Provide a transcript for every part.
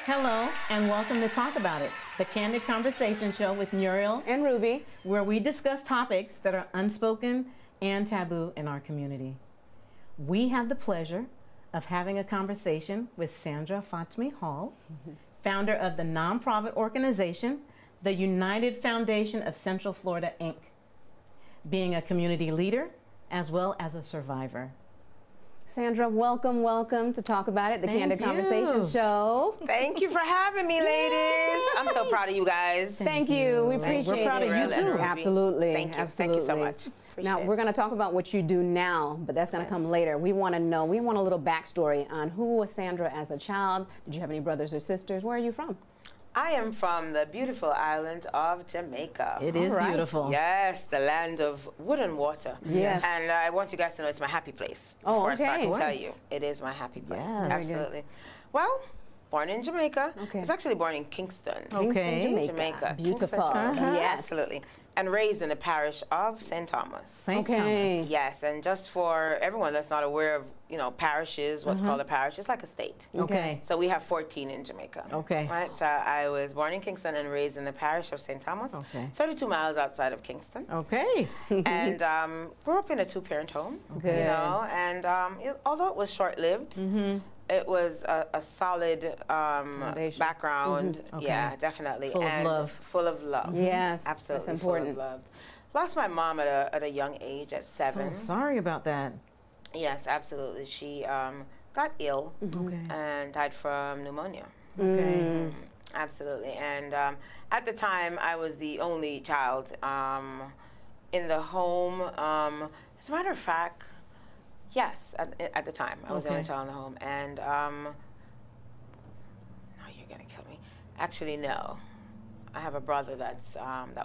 Hello, and welcome to Talk About It, the candid conversation show with Muriel and Ruby, where we discuss topics that are unspoken and taboo in our community. We have the pleasure of having a conversation with Sandra Fatmi-Hall, founder of the nonprofit organization, the United Foundation of Central Florida, Inc., being a community leader as well as a survivor. Sandra, welcome to Talk About It, the Candid Conversation Show. Thank you for having me, ladies. I'm so proud of you guys. Thank you. We appreciate it. We're proud of you too. Absolutely. Thank you. Absolutely. Thank you so much. Now, we're going to talk about what you do now, but that's going to come later. We want to know, we want a little backstory on who was Sandra as a child. Did you have any brothers or sisters? Where are you from? I am from the beautiful island of Jamaica. It is beautiful. Yes, the land of wood and water. Yes. And I want you guys to know it's my happy place. Oh, before I start to okay. tell you, it is my happy place. Yes. Absolutely. Well, born in Jamaica. Okay. I was actually born in Kingston. Okay. Jamaica. Kingston, Beautiful. Jamaica. Yes. Absolutely. And raised in the parish of St. Thomas. St. Okay. Thomas. Yes, and just for everyone that's not aware of, parishes, what's called a parish, it's like a state. Okay. So we have 14 in Jamaica. Okay. Right, so I was born in Kingston and raised in the parish of St. Thomas, 32 miles outside of Kingston. Okay. And grew up in a two-parent home, Good. and although it was short-lived, it was a solid Foundation. background. Okay. Yeah, definitely. Full of and love. Full of love. Yes, Absolutely. that's important. Full of love. Lost my mom at a young age, at 7. So sorry about that. Yes, absolutely. She got ill Okay. and died from pneumonia. Okay. Absolutely. And at the time, I was the only child in the home. As a matter of fact, yes, at the time, I was the only Okay. child in the home. And no, you're going to kill me. Actually, no. I have a brother that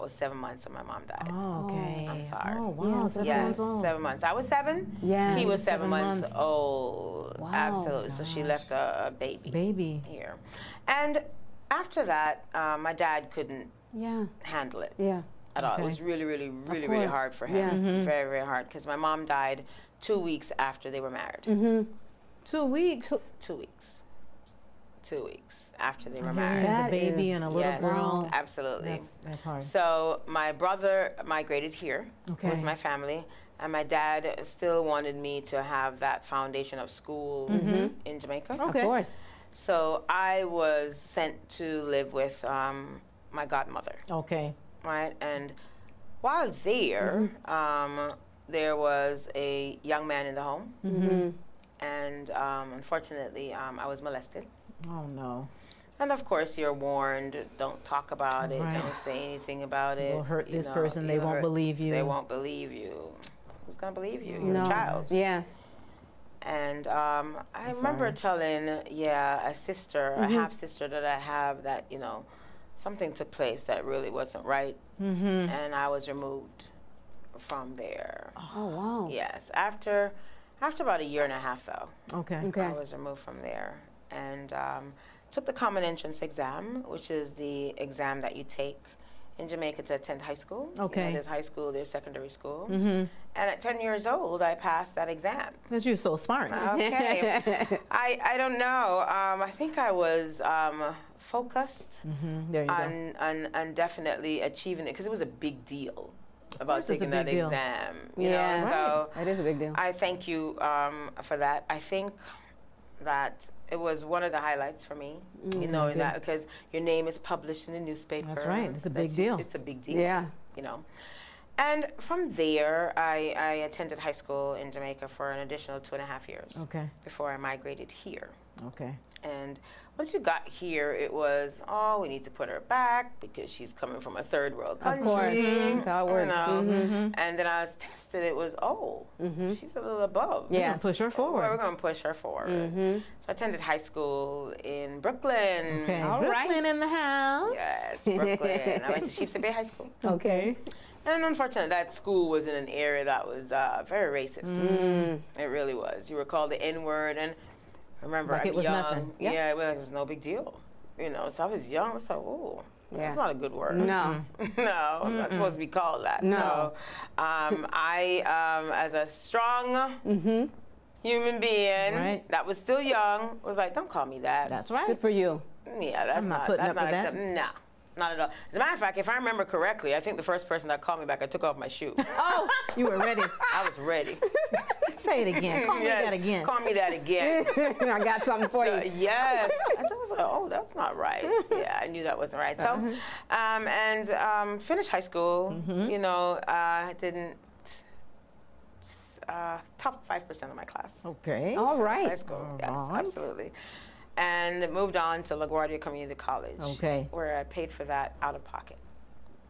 was 7 months when my mom died. Oh, okay. I'm sorry. Oh, wow. Yeah, 7 months old. 7 months. I was 7. Yes. He was 7 7 months months. old. Wow. Absolutely. So she Gosh. left a baby Baby. here. And after that, my dad couldn't Yeah. handle it Yeah. at all. It Okay. was really course. hard for him. Yeah. Very, very hard. Because my mom died 2 weeks after they were married. 2 weeks. 2 weeks. 2 weeks after they were Here married. is That a baby is- and a little Yes, girl. absolutely. That's hard. So my brother migrated here Okay. with my family, and my dad still wanted me to have that foundation of school in Jamaica. Okay. Of course. So I was sent to live with my godmother, Okay. right? And while there, there was a young man in the home, and unfortunately, I was molested. Oh, no. And of course, you're warned, don't talk about it, Right. don't say anything about it. You'll hurt you this know, person, they you'll won't hurt- believe you. They won't believe you. Who's gonna believe you? You're No. a child. Yes. And I remember telling, a sister, a half sister that I have, that something took place that really wasn't right, and I was removed from there. Oh, wow. Yes, after about a year and a half, though. Okay. Okay. I was removed from there, and took the common entrance exam, which is the exam that you take in Jamaica to attend high school. Okay. There's high school, there's secondary school. And at 10 years old, I passed that exam. Because you're so smart. Okay. I don't know. I think I was focused There you go. on definitely achieving it, because it was a big deal about course it's a taking that big deal. exam. Yeah. So That is a big deal. I thank you for that. I think that it was one of the highlights for me, knowing that, because your name is published in the newspaper. That's right. It's a that big deal. It's a big deal. Yeah. And from there, I attended high school in Jamaica for an additional 2.5 years Okay. before I migrated here. Okay. And once you got here, it was, we need to put her back because she's coming from a third world Of country. course. That's how it you works. know. And then I was tested. It was, she's a little above. Yes. Push her We're forward. going to push her forward. So I attended high school in Brooklyn. Okay. All right. Brooklyn in the house. Yes, Brooklyn. I went to Sheepshead Bay High School. Okay. And unfortunately, that school was in an area that was very racist. It really was. You were called the N-word, and remember, Like I'm it was young. nothing. Yep. Yeah, it was no big deal. So I was young. I was like, oh, Yeah. that's not a good word. No. No, I'm not supposed to be called that. No. So I, as a strong human being Right. that was still young was like, don't call me that. That's right. Good for you. Yeah, that's I'm not not putting that's up not with that. acceptable. Nah, not at all. As a matter of fact, if I remember correctly, I think the first person that called me back, I took off my shoe. Oh, you were ready. I was ready. Say it again. Call me Yes, that again. Call me that again. I got something for So, you. yes. I was like, oh, that's not right. Yeah, I knew that wasn't right. So, finished high school. You know, I didn't top 5% of my class. Okay. All High right. school. All Yes, right. absolutely. And moved on to LaGuardia Community College. Okay. Where I paid for that out of pocket.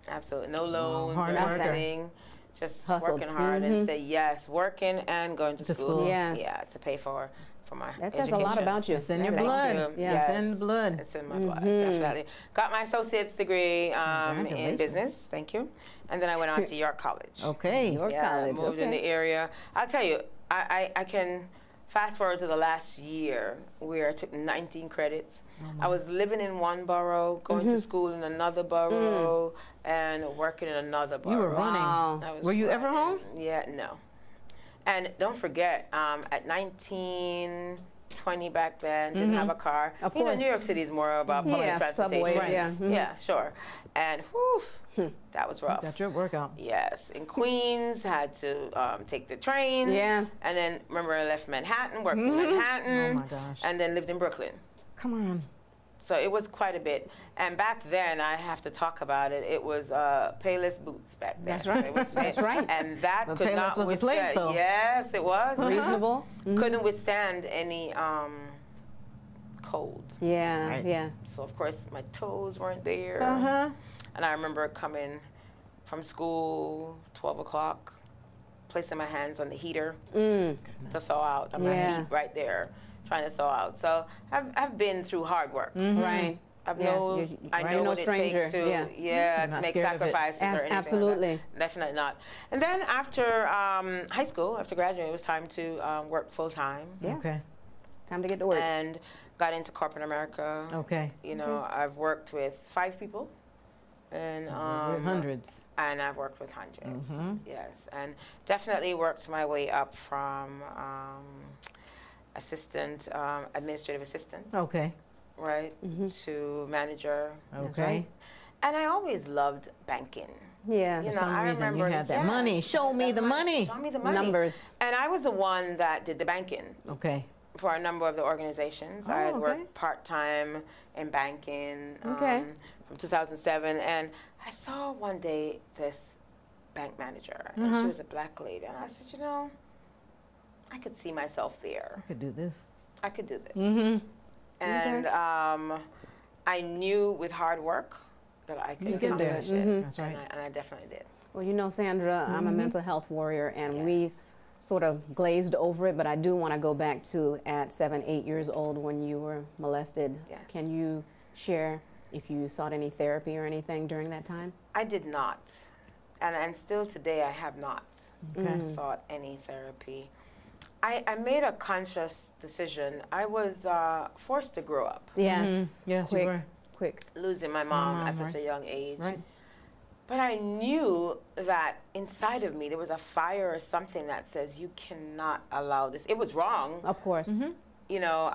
Absolutely. No loans hard or worker. anything. Just Hustled. working hard and say yes, working and going to school. Yes. Yeah, to pay for my That says education. a lot about you. It's in your Thank blood. you. Yes. It's in the blood. It's in my blood, definitely. Got my associate's degree in Congratulations. business. Thank you. And then I went on to York College. Okay. York College. Moved in the area. I'll tell you, I can fast forward to the last year where I took 19 credits. I was living in one borough, going to school in another borough, and working in another borough. You were running. Wow. I was Were you ever home? Yeah, no. And don't forget, at 19, 20 back then, didn't have a car. Of You know, course. New York City is more about public Yeah, transportation. subway, Right. yeah. Yeah, sure. And whew, that was rough. Got your workout. Yes, in Queens, had to take the train. Yes. And then, remember, I left Manhattan, worked in Manhattan. Oh my gosh. And then lived in Brooklyn. Come on. So it was quite a bit. And back then, I have to talk about it, it was Payless Boots back then. That's right. It was That's right. And that But could Payless not was the place, withstand. though. Yes, it was. Reasonable. Couldn't withstand any cold. Yeah, Right. yeah. So, of course, my toes weren't there. Uh-huh. And I remember coming from school, 12 o'clock, placing my hands on the heater to thaw out, and my Yeah. feet right there, trying to thaw out. So I've been through hard work. Right. I Yeah, know, I know no what stranger, it takes to, yeah. You're to not make scared of it. sacrifices or anything like Absolutely. that. Definitely not. And then after high school, after graduating, it was time to work full time. Yes. Okay. Time to get to work. And got into corporate America. Okay. You know, I've worked with 5 people. And We're hundreds. and I've worked with hundreds. Yes, and definitely worked my way up from assistant, administrative assistant, Okay. right, to manager. Okay. right. And I always loved banking. Yeah. You For know, some I reason, you remember, had that yes, money. Show me that the money. Show me the money. Numbers. And I was the one that did the banking Okay. for a number of the organizations. I Oh, had okay. worked part-time in banking Okay. from 2007. And I saw one day this bank manager, and she was a black lady. And I said, you know, I could see myself there. I could do this. I could do this. Mm-hmm. And I knew with hard work that I could You can do it. accomplish it. That's right. And I definitely did. Well, you know, Sandra, I'm a mental health warrior, and we sort of glazed over it, but I do want to go back to at 7, 8 years old when you were molested. Yes. Can you share if you sought any therapy or anything during that time? I did not. And still today, I have not Okay. sought any therapy. I made a conscious decision. I was forced to grow up, Yes. Yes, you quick, were. quick. losing my mom mom, at such right. a young age. Right. But I knew that inside of me there was a fire or something that says you cannot allow this. It was wrong, Of course. you know,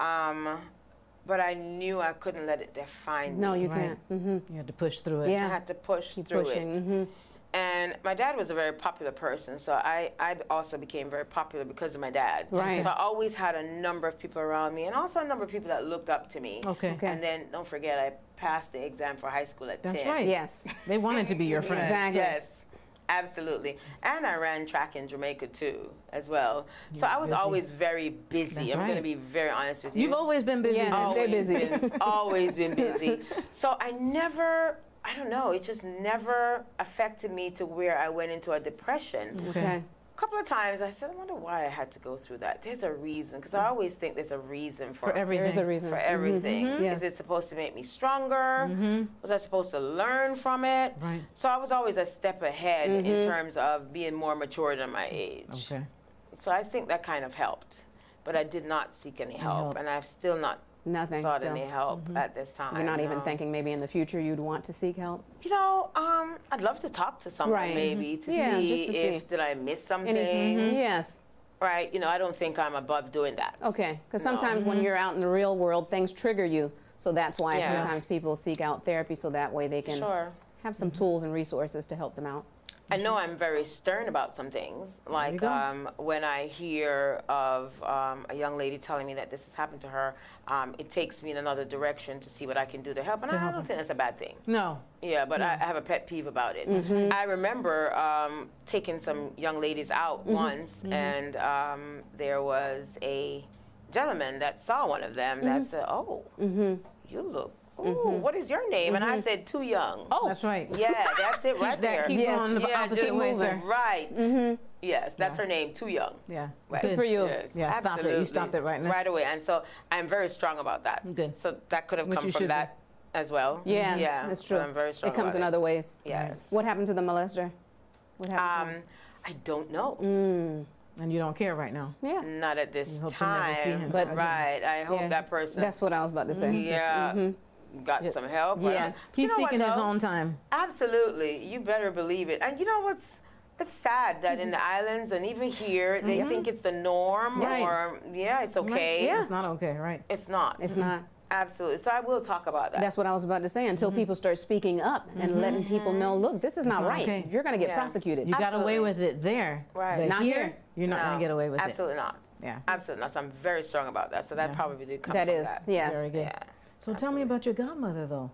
but I knew I couldn't let it define No, me. you Right. can't. Mm-hmm. You had to push through it. I Yeah. had to push Keep through pushing. it. Mm-hmm. And my dad was a very popular person, so I also became very popular because of my dad. Right. So I always had a number of people around me, and also a number of people that looked up to me. Okay. Okay. And then don't forget, I passed the exam for high school at 10. That's right. Yes. They wanted to be your friend. Exactly. Yes, absolutely. And I ran track in Jamaica too, as well. So I was busy. always very busy. That's I'm going to right. be very honest with you. You've always been busy. Yes. Giselle. Stay Always busy. always been busy. So I don't know, it just never affected me to where I went into a depression. Okay. A couple of times I said, I wonder why I had to go through that. There's a reason, because I always think there's a reason For everything. There's a reason. for everything. Yeah. Is it supposed to make me stronger? Was I supposed to learn from it? Right. So I was always a step ahead in terms of being more mature than my age. Okay. So I think that kind of helped. But I did not seek any help, help. and I've still not Nothing. sought Still. any help at this time. You're not even no. thinking maybe in the future you'd want to seek help? You know, I'd love to talk to someone Right. maybe to Yeah, see just to if see. did I miss something. Yes. right? You know, I don't think I'm above doing that. Okay, because sometimes when you're out in the real world, things trigger you. So that's why Yeah. sometimes people seek out therapy, so that way they can Sure. have some tools and resources to help them out. I know I'm very stern about some things, like go. when I hear of a young lady telling me that this has happened to her, it takes me in another direction to see what I can do to help, and I don't think that's a bad thing. No. Yeah, but I have a pet peeve about it. I remember taking some young ladies out once, and there was a gentleman that saw one of them that said, "Oh, you look. Ooh, what is your name?" And I said, "Too young." Oh, that's right. Yeah, that's it right there. Keep going the opposite just way, moving. sir. Right. Yes, that's her name, Too Young. Yeah. Right. Good for you. Yes, Yeah, stop it. You absolutely. stopped it right now. Right away. And so I'm very strong about that. Good. So that could have Which come you from should that as well. Yes, Yeah, that's so true. I'm very strong It comes about in other ways. Yes. What happened to the molester? What happened to him? I don't know. And you don't care right now. Yeah. Not at this You hope to never see time. him But- again. right. I hope Yeah. that person That's what I was about to say. got some help. Yes. You He's know what, seeking his though? own time. Absolutely. You better believe it. And you know what's it's sad that in the islands and even here they think it's the norm Right. or it's okay. Yeah. It's not okay, right? It's not. It's not. Absolutely. So I will talk about that. That's what I was about to say. Until people start speaking up and letting people know, look, this is not not right. okay. You're going to get Yeah. prosecuted. You got away Absolutely. with it there. Right. But Not here. you're not No, going to get away with absolutely not. it. Yeah. Absolutely not. So I'm very strong about that. So that probably did come That from is, that. yes. Very good. Yeah. So tell me about your godmother, though.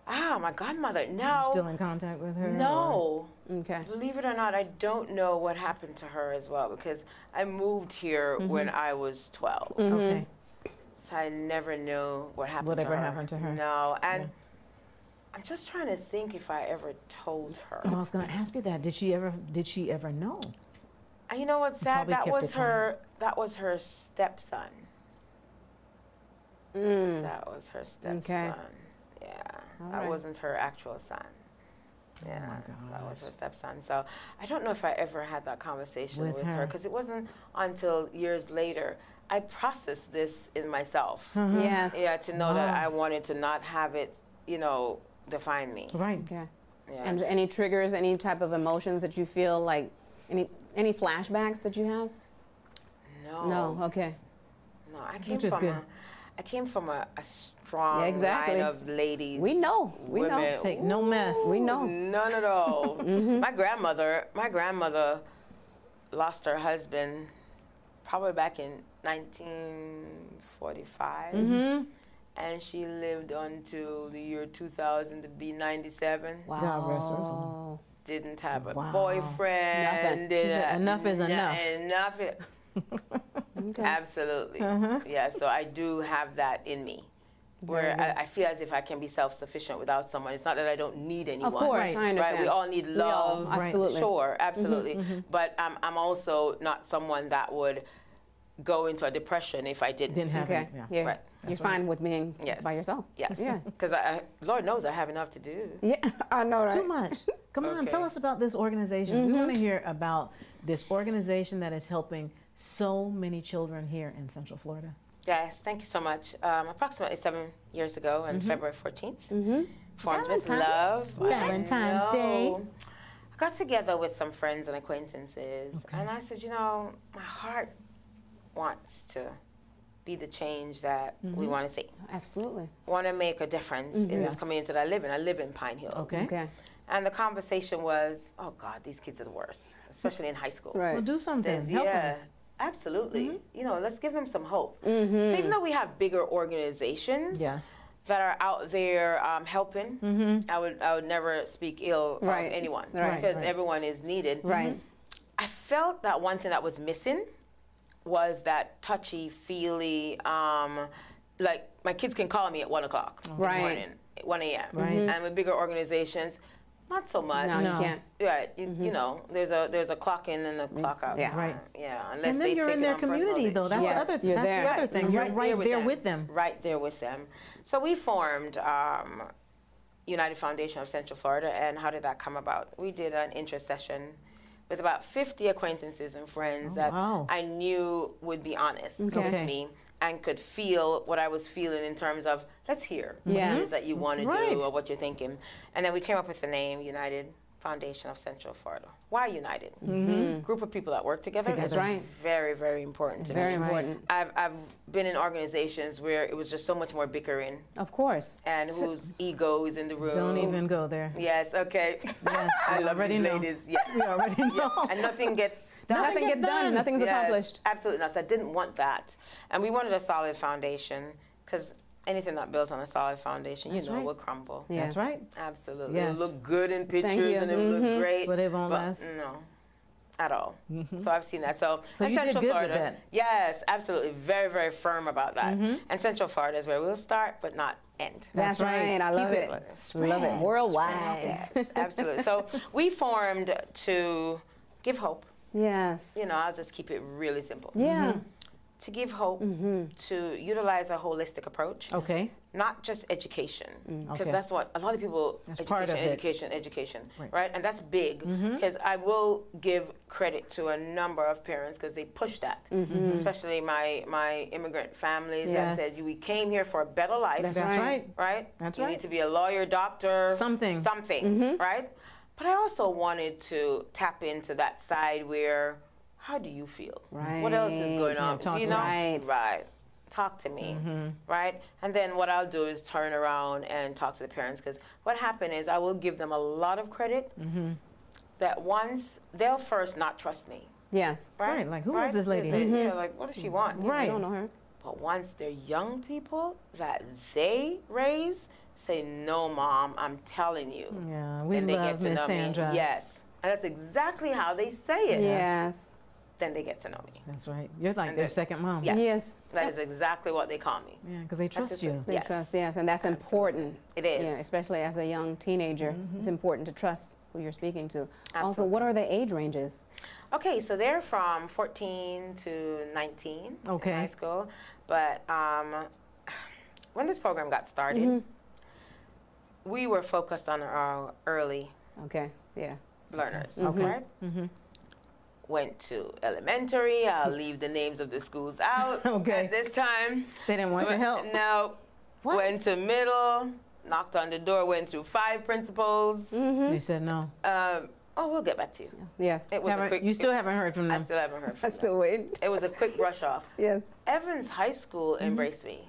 Ah, my godmother. You No. still in contact with her? No. Okay. Believe it or not, I don't know what happened to her as well because I moved here when I was 12. Or? Okay. So I never knew what happened Whatever to her. happened to her. No. And I'm just trying to think if I ever told her. Oh, I was going to ask you that. Did she ever know? And you know what's sad? probably That kept was it that was her stepson. That was her stepson. Okay. Yeah. All That right. wasn't her actual son. Yeah, my that was her stepson. So I don't know if I ever had that conversation With with her. her because it wasn't until years later I processed this in myself. Yes. Yeah, to know that Wow. I wanted to not have it, define me. Right. Okay. Yeah. And any triggers, any type of emotions that you feel like, any flashbacks that you have? No. Okay. No, I Which is good. I came from a strong Yeah, exactly. line of ladies. We know. We know. women. Take no mess. We know. None at all. My grandmother lost her husband probably back in 1945. And she lived until the year 2000 to be 97. Wow. God rest her soul. Didn't have a Wow. boyfriend. She said, "Enough is enough." Enough. Okay. Absolutely. Yeah, so I do have that in me. Where I feel as if I can be self-sufficient without someone. It's not that I don't need anyone. Of course, Right. I understand. Right, we all need love. Right. Absolutely. Sure, absolutely. But I'm also not someone that would go into a depression if I didn't. Didn't have Okay. it. Yeah. Yeah. Right. You're fine with being Yes. by yourself. Yes. Yeah. Because Lord knows I have enough to do. Yeah. I know, right? Too much. Come on, Okay. tell us about this organization. We want to hear about this organization that is helping so many children here in Central Florida. Yes, thank you so much. Approximately 7 years ago on February 14th, formed with Valentine's. love. Valentine's I Day. know. I got together with some friends and acquaintances, and I said, my heart wants to be the change that we want to see. Absolutely. Want to make a difference in this Yes. community that I live in. I live in Pine Hills. Okay. Okay. And the conversation was, oh God, these kids are the worst, especially in high school. Right. Well, do something. There's- Help yeah, them. absolutely. Let's give them some hope. So even though we have bigger organizations Yes. that are out there helping, I would never speak ill Right. of anyone Right. because Right. everyone is needed. Right. I felt that one thing that was missing was that touchy-feely, like my kids can call me at 1 o'clock in the Right. morning, 1 a.m. Right. And with bigger organizations, not so much. No, No. you can't. Right, there's a clock in and a clock out. Yeah. time. Right. Yeah, unless And they then you're take in it their on personal community, day. though. That's Yes, the other. you're That's there. the other thing. You're right there with them. Right there with them. So we formed United Foundation of Central Florida, and how did that come about? We did an interest session with about 50 acquaintances and friends that wow. I knew would be honest Okay. with me and could feel what I was feeling in terms of, let's hear what it Yes. is that you want to Right. do or what you're thinking. And then we came up with the name United foundation of Central Florida. Why united? Group of people that work together. That's right. Very, very important to me. Very important. I've been in organizations where it was just so much more bickering. Of course. And whose ego is in the room. Don't even go there. Yes, okay. Yes, I love these know. ladies. Yes. We already know. Yeah. And nothing gets done. Nothing gets done. Nothing's Yes, accomplished. Absolutely not. So I didn't want that. And we wanted a solid foundation because anything that builds on a solid foundation, That's right. will crumble. Yeah. That's right. Absolutely. Yes. It'll look good in pictures you. and it'll look great. But it won't last. No, at all. So I've seen that. So So and you did Central good Florida, with that. yes, absolutely. Very, very firm about that. And Central Florida is where we'll start but not end. That's right. I love it. Love it. Worldwide. Yes, absolutely. So we formed to give hope. Yes. You know, I'll just keep it really simple. Yeah. To give hope, to utilize a holistic approach. Okay. Not just education, because Okay. that's what a lot of people, That's part of it. education, Right. right? And that's big, because I will give credit to a number of parents because they push that, especially my immigrant families Yes. that said, we came here for a better life. That's That's right. right. Right? That's you right. need to be a lawyer, doctor, Something. right? But I also wanted to tap into that side where, how do you feel? What else is going on? Talk Do you to know? me. Right. Talk to me, right? And then what I'll do is turn around and talk to the parents, because what happened is I will give them a lot of credit that once they'll first not trust me. Yes. Right, like, who is this lady? Yeah, like, what does she want? I Right. don't know her. But once they're young people that they raise, say, no, Mom, I'm telling you. Yeah, we And they love get to Miss know Sandra. me. Yes. And that's exactly how they say it. Yes. Then they get to know me. That's right. You're like And their then- second mom. Yes. Yes. That is exactly what they call me. Yeah, because they trust just you. it. They Yes. trust, yes, and that's important. It is. Yeah, especially as a young teenager, it's important to trust who you're speaking to. Also, Absolutely. what are the age ranges? Okay, so they're from 14 to 19 Okay. in high school. But when this program got started, we were focused on our early Okay, yeah. learners, Okay. right? Went to elementary. I'll leave the names of the schools out Okay. at this time. They didn't want your help. No. What? Went to middle, knocked on the door, went through 5 principals. They said no. We'll get back to you. Yes. It was a quick, You still haven't heard from I them. still haven't heard from I them. still wait. It was a quick brush off. Yes. Evans High School embraced me.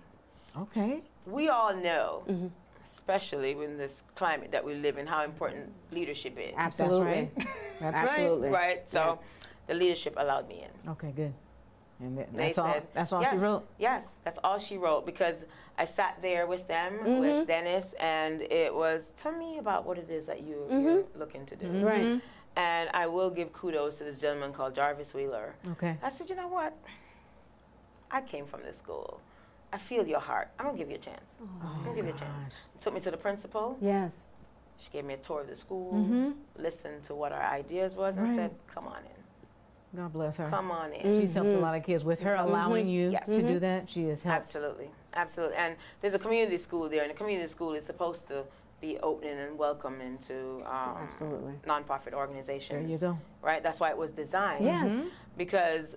Okay. We all know, especially in this climate that we live in, how important leadership is. Absolutely. right. That's Absolutely. Right? So Yes. the leadership allowed me in. Okay, good. And They that's all. said, That's all yes, she wrote. Yes, that's all she wrote, because I sat there with them, with Dennis, and it was, tell me about what it is that you're looking to do. Right. And I will give kudos to this gentleman called Jarvis Wheeler. Okay. I said, you know what? I came from this school. I feel your heart. I'm going to give you a chance. I'm going to give you a chance. gosh. Took me to the principal. Yes. She gave me a tour of the school, listened to what our ideas was, and Right. said, come on in. God bless her. Come on in. She's helped a lot of kids. With her allowing you Yes. to do that, she has helped. Absolutely, absolutely. And there's a community school there, and the community school is supposed to be opening and welcoming to Absolutely. nonprofit organizations. There you go. Right? That's why it was designed. Yes. Because,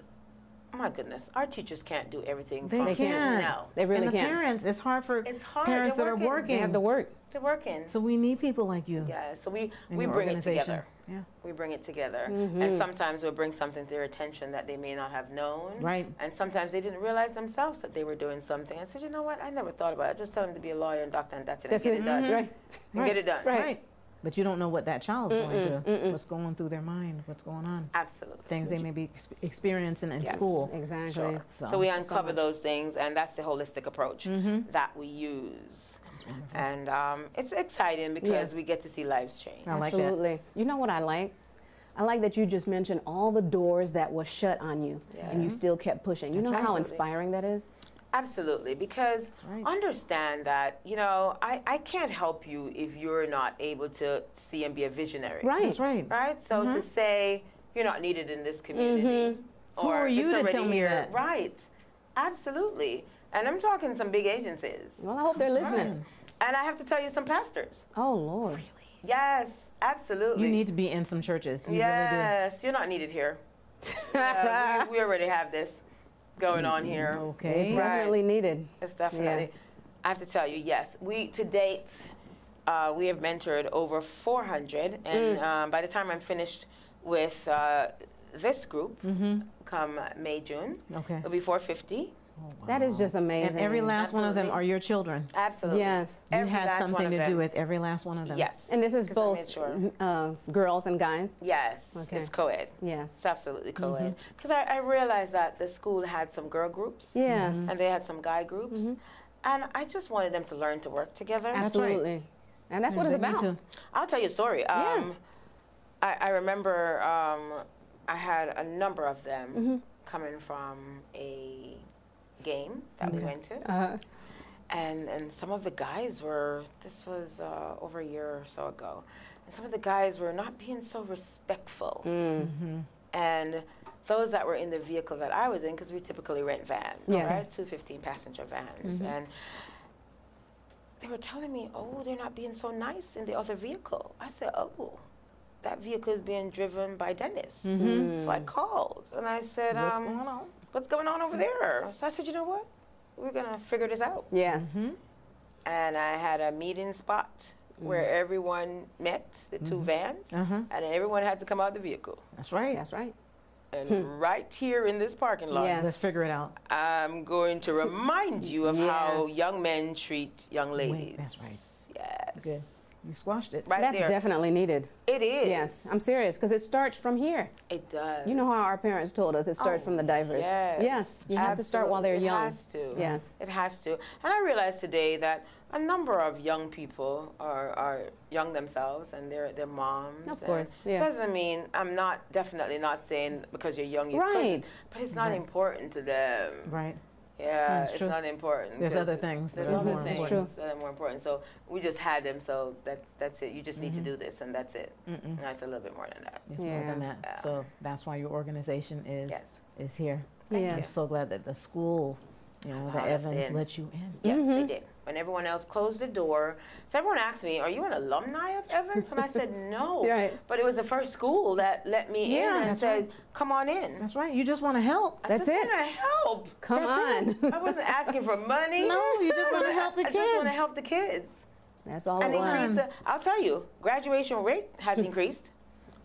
my goodness, our teachers can't do everything. They from can't. No. They really and the can't. parents, it's hard for It's hard. parents They're that are working. working. They have to work. They're working. So we need people like you Yeah, so we in bring your it organization. together. Yeah. We bring it together. And sometimes we'll bring something to their attention that they may not have known. Right. And sometimes they didn't realize themselves that they were doing something. I said, you know what? I never thought about it. I just tell them to be a lawyer and doctor, and that's it. That's and it. get it done. Right. And get it done. Right. But you don't know what that child's going through, what's going through their mind, what's going on, Absolutely. things they may be experiencing in Yes. school. Exactly. Sure. So- So we uncover those things, and that's the holistic approach that we use. That's wonderful. And it's exciting because Yes. we get to see lives change. I like that. Absolutely. You know what I like? I like that you just mentioned all the doors that were shut on you, and you still kept pushing. You know how Absolutely. inspiring that is? Absolutely, because right. understand that, you know, I can't help you if you're not able to see and be a visionary. Right. That's right. Right? So to say you're not needed in this community, Who are you it's to already tell me here. that? Right. Absolutely. And I'm talking some big agencies. Well, I hope they're listening. And I have to tell you, some pastors. Oh, Lord. Yes, absolutely. You need to be in some churches. You Yes, you're not needed here. Yeah, we already have this going on here. really do. Okay. It's definitely needed. It's definitely. I have to tell you, yes. We, to date, we have mentored over 400, and by the time I'm finished with this group, come May, June, it'll be 450. Oh, wow. That is just amazing. And every last one of them are your children. Absolutely. Yes. You had something to do with every last one of them. Yes. And this is both girls and guys? Yes. Okay. It's co-ed. Yes. It's absolutely co-ed. Because I realized that the school had some girl groups. Yes. And they had some guy groups. And I just wanted them to learn to work together. Absolutely. And that's what it's about. I'll tell you a story. Yes. I remember I had a number of them coming from a game that we went to. And some of the guys were, this was over a year or so ago, and some of the guys were not being so respectful. And those that were in the vehicle that I was in, because we typically rent vans, right? 2 15-passenger vans. And they were telling me, oh, they're not being so nice in the other vehicle. I said, oh, that vehicle is being driven by Dennis. So I called and I said, What's going on? What's going on over there? So I said, you know what? We're going to figure this out. Yes. And I had a meeting spot where everyone met, the 2 vans, and everyone had to come out of the vehicle. That's right. That's right. And right here in this parking lot, Let's figure it out. I'm going to remind you of how young men treat young ladies. That's right. Yes. Good. You squashed it. Right That's there. definitely needed. It is. Yes, I'm serious, because it starts from here. It does. You know how our parents told us it starts from the divers. Yes. Yes, you have to start while they're young. It has to. Yes. It has to. And I realize today that a number of young people are young themselves, and they're moms. Of course, It doesn't mean, I'm definitely not saying because you're young you couldn't, but it's not important to them. Right. Yeah, It's it's true. not important. There's other things that There's are other more things important. that are more important. So we just had them, so that's it. You just need to do this, and that's it. No, it's a little bit more than that. It's more than that. Yeah. So that's why your organization is here. Yeah. I'm so glad that the school, the Allowed us Evans in. let you in. Yes, they did. When everyone else closed the door. So everyone asked me, are you an alumni of Evans? And I said, no. Right. But it was the first school that let me in and that's said, come on in. That's right. You just want to help. I That's just it. want to help. Come on. I wasn't asking for money. No, you just want to help the I just want to kids. help the kids. That's all it And increase was. I'll tell you, graduation rate has increased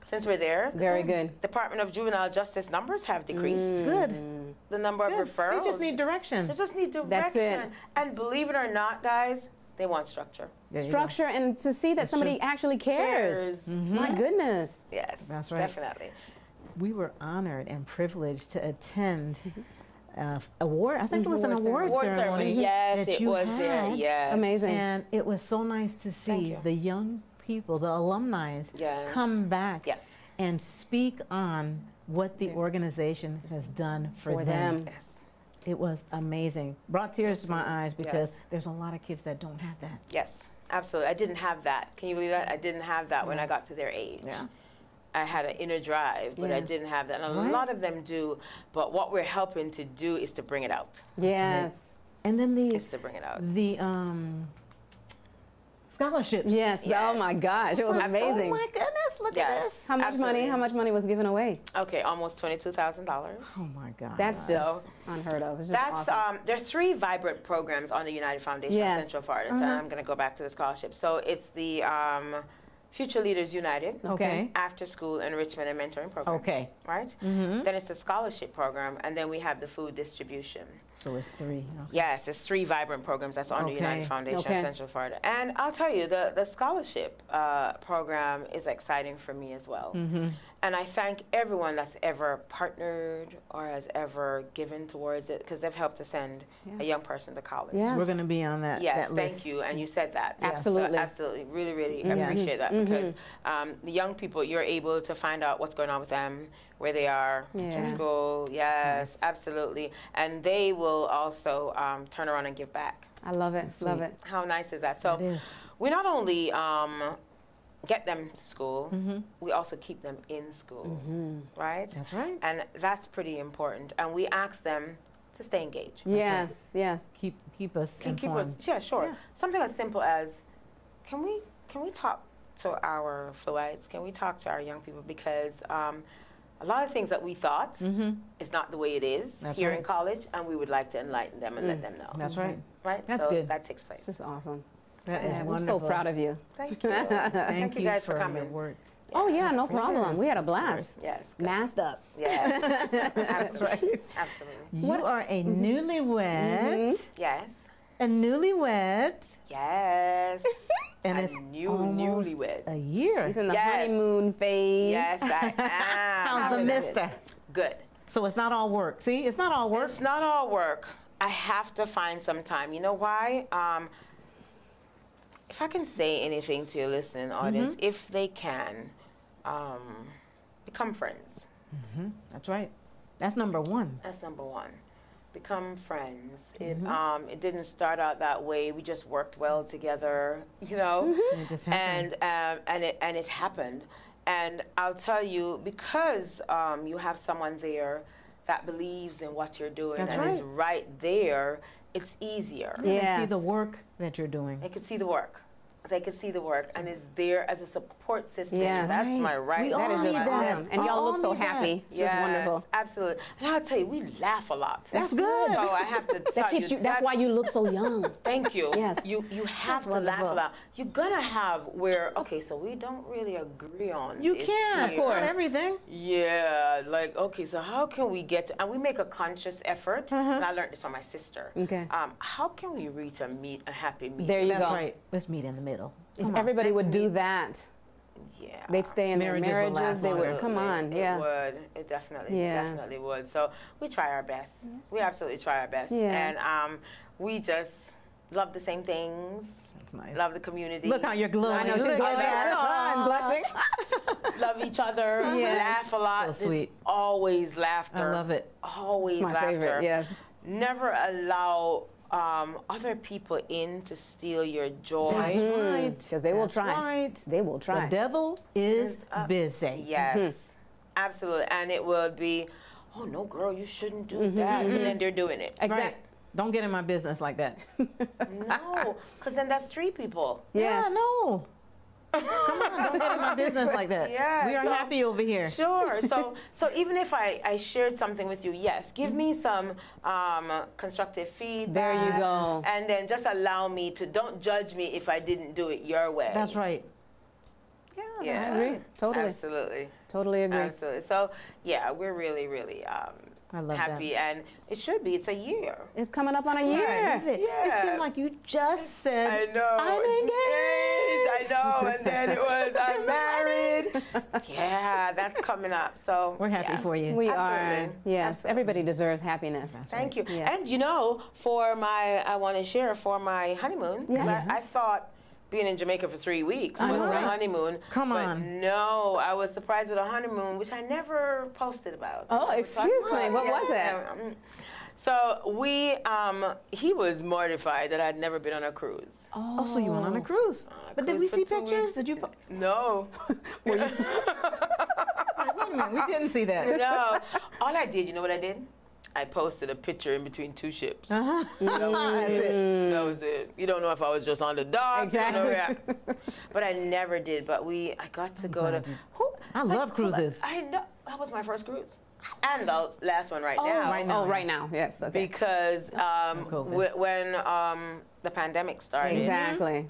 since we're there. Very good. Department of Juvenile Justice numbers have decreased. Good. The number of Good. referrals. They just need direction. They just need direction. That's it. And believe it or not, guys, they want structure. There you go. Structure, and to see that somebody actually cares. My goodness. Yes. That's right. Definitely. We were honored and privileged to attend award. I think it was an award ceremony. Yes, that it you was had. there. Yes. Amazing. And it was so nice to see you. the young people, the alumni, Yes. come back Yes. and speak on what the organization has done for them. Yes. It was amazing. Brought tears to my eyes because Yes. there's a lot of kids that don't have that. Yes. Absolutely. I didn't have that. Can you believe that? I didn't have that when I got to their age. Yeah. I had an inner drive, but I didn't have that. And a lot of them do. But what we're helping to do is to bring it out. Yes. And then Is to bring it out. the scholarships. Yes. Oh my gosh, it was amazing. Oh my goodness, look Yes. at this. How much money? How much money was given away? Okay, almost $22,000. Oh my God. That's just unheard of. It's just That's awesome. there's 3 vibrant programs on the United Foundation Yes. of Central Florida. So I'm going to go back to the scholarship. So it's the Future Leaders United, Okay. after school enrichment and mentoring program. Okay. Right? Then it's the scholarship program, and then we have the food distribution. So it's 3. Okay. Yes, it's 3 vibrant programs that's on the United Okay. Foundation Okay. of Central Florida. And I'll tell you, the scholarship program is exciting for me as well. And I thank everyone that's ever partnered or has ever given towards it, because they've helped to send a young person to college. Yes. We're going to be on that. Yes, that thank list. you. And you said that. Absolutely. So absolutely. Really, really appreciate that, because the young people, you're able to find out what's going on with them, where they are in Yeah. school. Yes, absolutely. And they will also turn around and give back. I love it. Love it. How nice is that? So It is. we not only get them to school, we also keep them in school, right? That's right. And that's pretty important. And we ask them to stay engaged. Yes. Yes. Keep us Keep informed. us, yeah, sure. Yeah. Something as simple as, can we talk to our fluides? Can we talk to our young people? Because a lot of things that we thought is not the way it is That's here right. in college, and we would like to enlighten them and let them know. That's right. Right? That's so good. that takes place. It's just awesome. That is We're wonderful. so proud of you. Thank you. Thank you guys for coming. your work. Oh yeah, no problem. We had a blast. Yes. Good. Masked up. Yes. That's right. Absolutely. You are a newlywed. Yes. A newlywed. Yes. And A it's newlywed. a year. She's in the Yes. honeymoon phase. Yes, I am. How's the mister? Good. So it's not all work. See, it's not all work. It's not all work. I have to find some time. You know why? If I can say anything to your listening audience, if they can, become friends. That's right. That's number one. That's number one. Become friends. It didn't start out that way. We just worked well together, you know. It just happened. And it happened. And I'll tell you, because you have someone there that believes in what you're doing That's and is right there, it's easier. They Yes. see the work that you're doing. They can see the work. They can see the work and is there as a support system. Yes. That's Right. my right. We That is all just need that. awesome. And We y'all all look so need that. happy. It's Yes, just wonderful. absolutely. And I'll tell you, we laugh a lot. That's good. So I have to tell That keeps you. That's why you look so young. Thank you. Yes. You have to laugh a wonderful. lot. You're gonna have where okay, so we don't really agree on. You this can, here. not everything. Yeah, like okay, so how can we get to, and we make a conscious effort. And I learned this from my sister. Okay. How can we reach a happy medium? There you That's go. right. Let's meet in the middle. If everybody would do that, Yeah. they'd stay in Marriages their would marriages. last They would. longer. Come on. It Yeah. would. It definitely, Yes. definitely would. So we try our best. We absolutely try our best. Yes. And we just love the same things. That's nice. Love the community. Look how you're glowing. I know she's Look glowing. at that. I'm blushing. love each other. Yes. Laugh a lot. So There's sweet. always laughter. I love it. Always It's my laughter. favorite. Yes. Never allow other people in to steal your joy. That's right. Because they will That's try. right. They will The try. devil is busy. Yes, absolutely. And it would be, oh no, girl, you shouldn't do that. And then they're doing it. Right. Don't get in my business like that. No, because then that's three people. Yes. Yeah, no. Come on, don't get in my business like that. Yeah, We are so- happy over here. Sure. So even if I shared something with you, yes, give me some constructive feedback. There you go. And then just allow me to, don't judge me if I didn't do it your way. That's right. Yeah, Yeah. that's Agree. right. Totally. Absolutely. Totally agree. Absolutely. So yeah, we're really, really I love happy, that. and it should be. It's a year. It's coming up on a year. It Yeah. seemed like you just said, I know. I'm engaged. I know. And then it was, I'm married. Yeah, that's coming up. So We're happy yeah. for you. We Absolutely. are. Yes. Everybody deserves happiness. Thank you. Yeah. And you know, I want to share for my honeymoon. 'Cause Yeah. I thought being in Jamaica for 3 weeks was know, the right? honeymoon. Come but on. No, I was surprised with a honeymoon, which I never posted about. Oh, excuse me. What was it? So he was mortified that I'd never been on a cruise. Oh, so you went on a cruise. But did we Cruise for see 2 pictures? weeks. Did you? No. Wait a minute, we didn't see that. No. All I did, you know what I did? I posted a picture in between two ships. Uh-huh. That was it. That was it. You don't know if I was just on the dock. Exactly. You don't know, but I never did. But I got to go to. glad I love cruises. I know. That was my first cruise. And the last one right now. right now. Oh, right now. Yes. Okay. Because COVID. when the pandemic started, Exactly.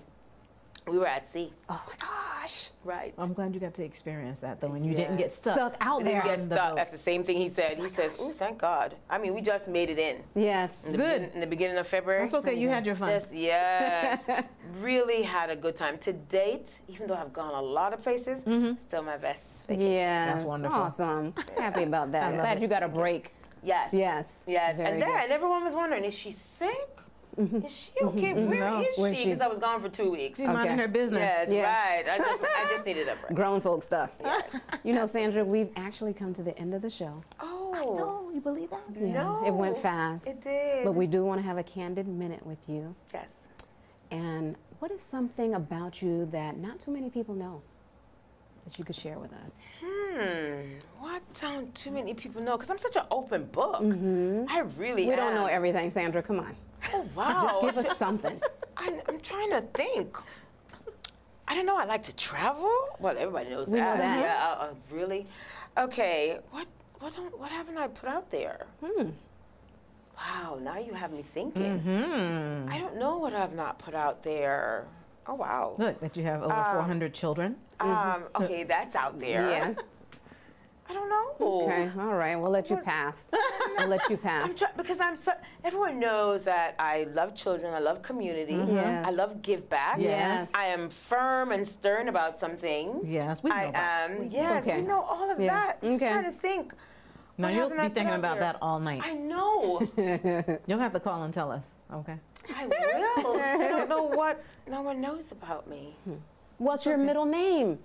we were at sea. Oh my gosh. Right. I'm glad you got to experience that though, and you didn't get stuck. Stuck out there. Get on the stuck. boat. That's the same thing he said. He says, "Oh, thank God." I mean, we just made it in. Yes. In the Good. In the beginning of February. That's okay. You had your fun. Just yes, really had a good time. To date, even though I've gone a lot of places, still my best vacation. Yes. That's wonderful. Awesome. Happy about that. love Glad it. you got a break. Yes. Yes. Yes. Very And good. then everyone was wondering, is she sick? Is she okay? No. Where Where's is she? she? Because I was gone for 2 weeks. She's minding Okay. her business. Yes, Yes. right. I just needed a break. Grown folk stuff. Yes. You know, Sandra, we've actually come to the end of the show. Oh. No, you believe that? Yeah, No. It went fast. It did. But we do want to have a candid minute with you. Yes. And what is something about you that not too many people know that you could share with us? What don't too many people know? Because I'm such an open book. I really We am. don't know everything, Sandra. Come on. Oh, wow. Give us something. I'm trying to think. I don't know. I like to travel. Well, everybody knows We that. know that. Yeah. Really? Okay. What haven't I put out there? Wow. Now you have me thinking. I don't know what I've not put out there. Oh, wow. Look, that you have over 400 children. Okay, that's out there. Yeah. I don't know. Okay. All right. We'll let you pass. We'll let you pass. Because everyone knows that I love children, I love community, Yes. I love give back. Yes. I am firm and stern about some things. Yes, we know I that. am. Yes, okay. we know all of Yeah. that. Just Okay. trying to think. Now what you'll haven't I be put thinking out about there? that all night. I know. You'll have to call and tell us, okay? I will. I don't know what no one knows about me. What's your middle name?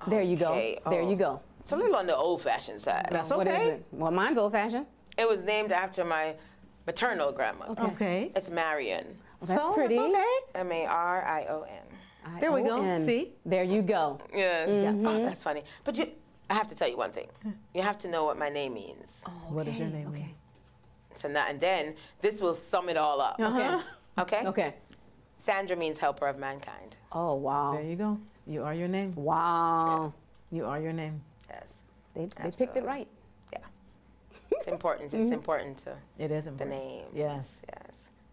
There you go. Okay, There oh. you go. It's a little on the old-fashioned side. That's What is okay. it? Well, mine's old-fashioned. It was named after my maternal grandmother. Okay. It's Marion. Well, that's So, pretty. That's okay. M-A-R-I-O-N. There we go. I-O-N. See? There you go. Yes. Oh, that's funny. But I have to tell you one thing. You have to know what my name means. What does your Okay, name okay. mean? So now, and then this will sum it all up. Uh-huh. Okay? Okay. Sandra means helper of mankind. Oh, wow. There you go. You are your name. Wow. You are your name. Yes. They picked it Absolutely. right. It's important. It's important to It is the important. name. Yes. Yes.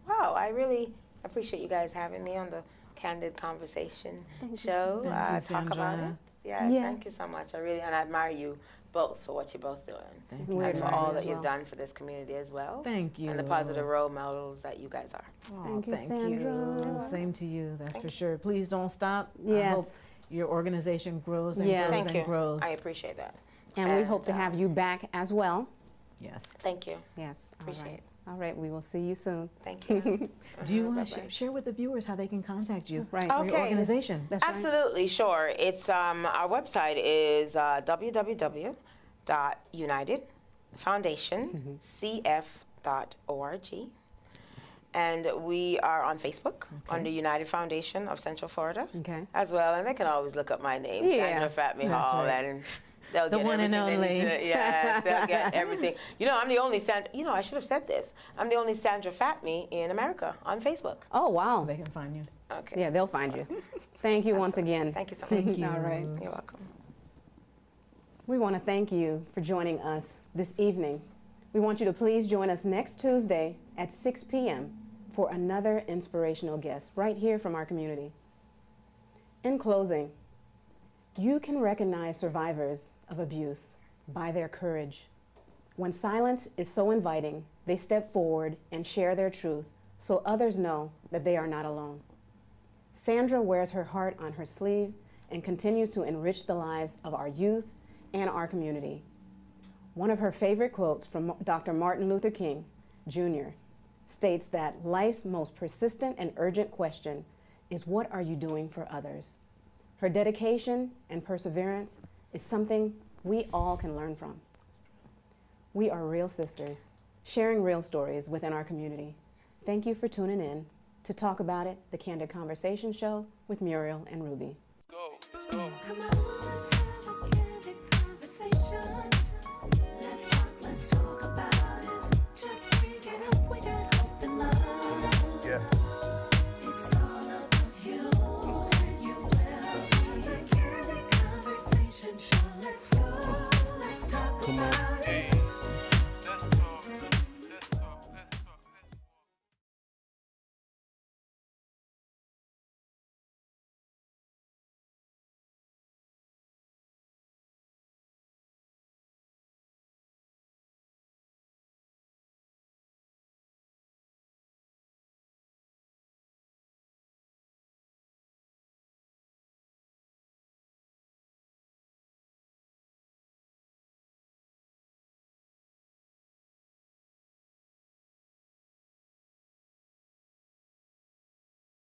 Wow. I really appreciate you guys having me on the Candid Conversation show. Thank you, Talk about it. Sandra. Yes, Yes. Thank you so much. I really, and I admire you both for what you're both doing. Thank We you. And for admire all you that as you've well. done for this community as well. Thank you. And the positive role models that you guys are. Oh, Thank you, thank Sandra. you. Same to you, that's Thank for sure. Please don't stop. I Yes. hope your organization grows and Yes. grows Thank and you. grows. I appreciate that. And we hope to have you back as well. Yes. Thank you. Yes. All Appreciate right. it. All right. We will see you soon. Thank you. Do you want Bye-bye. to share with the viewers how they can contact you? Right. Or your Okay. organization. That's right. Absolutely, sure. It's our website is www.unitedfoundationcf.org. And we are on Facebook under United Foundation of Central Florida Okay. as well. And they can always look up my name, Yeah. Sandra Fatmi-Hall, right. and they'll The get one and everything they need only. to- yes, they'll get everything. You know, I'm the only Sandra, I should have said this. I'm the only Sandra Fatmi in America on Facebook. Oh, wow. They can find you. Okay. Yeah, they'll find you. Thank you once again. Thank you so much. Thank you. All right. You're welcome. We want to thank you for joining us this evening. We want you to please join us next Tuesday at 6 p.m. for another inspirational guest right here from our community. In closing, you can recognize survivors of abuse by their courage. When silence is so inviting, they step forward and share their truth so others know that they are not alone. Sandra wears her heart on her sleeve and continues to enrich the lives of our youth and our community. One of her favorite quotes from Dr. Martin Luther King, Jr., states that life's most persistent and urgent question is, what are you doing for others? Her dedication and perseverance is something we all can learn from. We are real sisters, sharing real stories within our community. Thank you for tuning in to Talk About It, the Candid Conversation Show with Muriel and Ruby. Go, let's go. Come on, let's have a candid conversation. Let's talk about it. Just bring it up, we got hope and love. Yeah. It's all